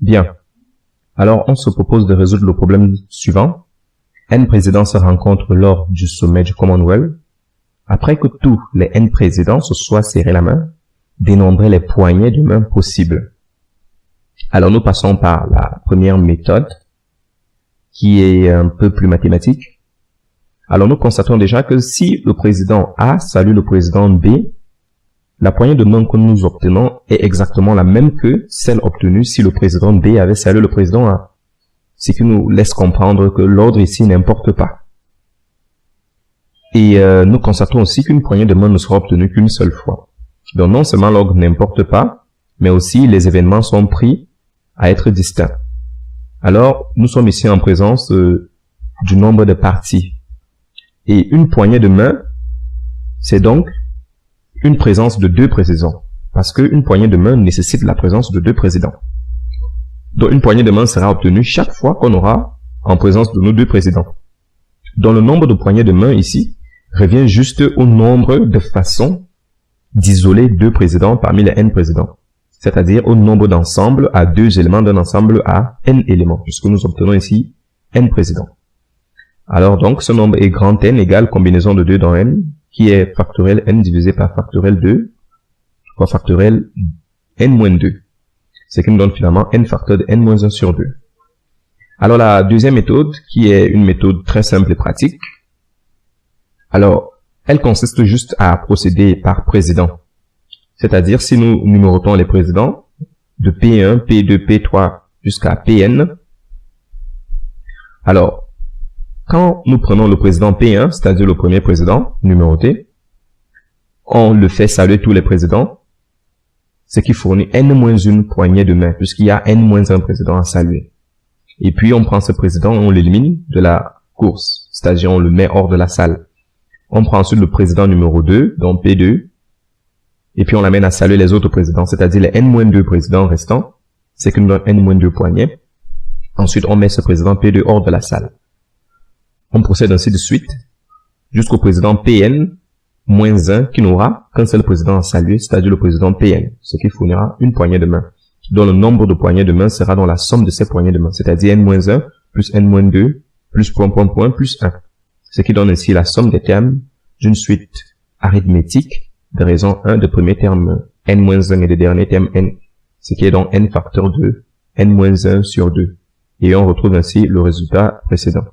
Bien. Alors, on se propose de résoudre le problème suivant. N présidents se rencontrent lors du sommet du Commonwealth. Après que tous les N présidents se soient serrés la main, dénombrer les poignées de main possibles. Alors, nous passons par la première méthode, qui est un peu plus mathématique. Alors, nous constatons déjà que si le président A salue le président B, la poignée de main que nous obtenons est exactement la même que celle obtenue si le président B avait salué le président A. Ce qui nous laisse comprendre que l'ordre ici n'importe pas. Et nous constatons aussi qu'une poignée de main ne sera obtenue qu'une seule fois. Donc non seulement l'ordre n'importe pas, mais aussi les événements sont pris à être distincts. Alors, nous sommes ici en présence du nombre de parties. Et une poignée de main, c'est donc une présence de deux présidents. Parce qu'une poignée de main nécessite la présence de deux présidents. Donc une poignée de main sera obtenue chaque fois qu'on aura en présence de nos deux présidents. Donc le nombre de poignées de main ici revient juste au nombre de façons d'isoler deux présidents parmi les N présidents. C'est-à-dire au nombre d'ensembles à deux éléments d'un ensemble à N éléments, puisque nous obtenons ici N présidents. Alors donc ce nombre est grand N égale combinaison de 2 dans N, qui est factoriel N divisé par factoriel 2, fois factoriel N-2. Ce qui nous donne finalement N facteur de N-1 sur 2. Alors la deuxième méthode, qui est une méthode très simple et pratique, alors elle consiste juste à procéder par président. C'est-à-dire si nous numérotons les présidents de P1, P2, P3 jusqu'à Pn, alors quand nous prenons le président P1, c'est-à-dire le premier président numéroté, on le fait saluer tous les présidents, ce qui fournit N-1 poignée de main, puisqu'il y a N-1 président à saluer. Et puis on prend ce président et on l'élimine de la course, c'est-à-dire on le met hors de la salle. On prend ensuite le président numéro 2, donc P2, et puis on l'amène à saluer les autres présidents, c'est-à-dire les N-2 présidents restants, ce qui nous donne N-2 poignées. Ensuite on met ce président P2 hors de la salle. On procède ainsi de suite, jusqu'au président Pn-1 qui n'aura qu'un seul président à saluer, c'est-à-dire le président Pn, ce qui fournira une poignée de main, dont le nombre de poignées de main sera dans la somme de ces poignées de main, c'est-à-dire N-1 plus N-2 plus point plus 1, ce qui donne ainsi la somme des termes d'une suite arithmétique de raison 1 de premier terme N-1 et de dernier terme N, ce qui est donc N facteur de N-1 sur 2. Et on retrouve ainsi le résultat précédent.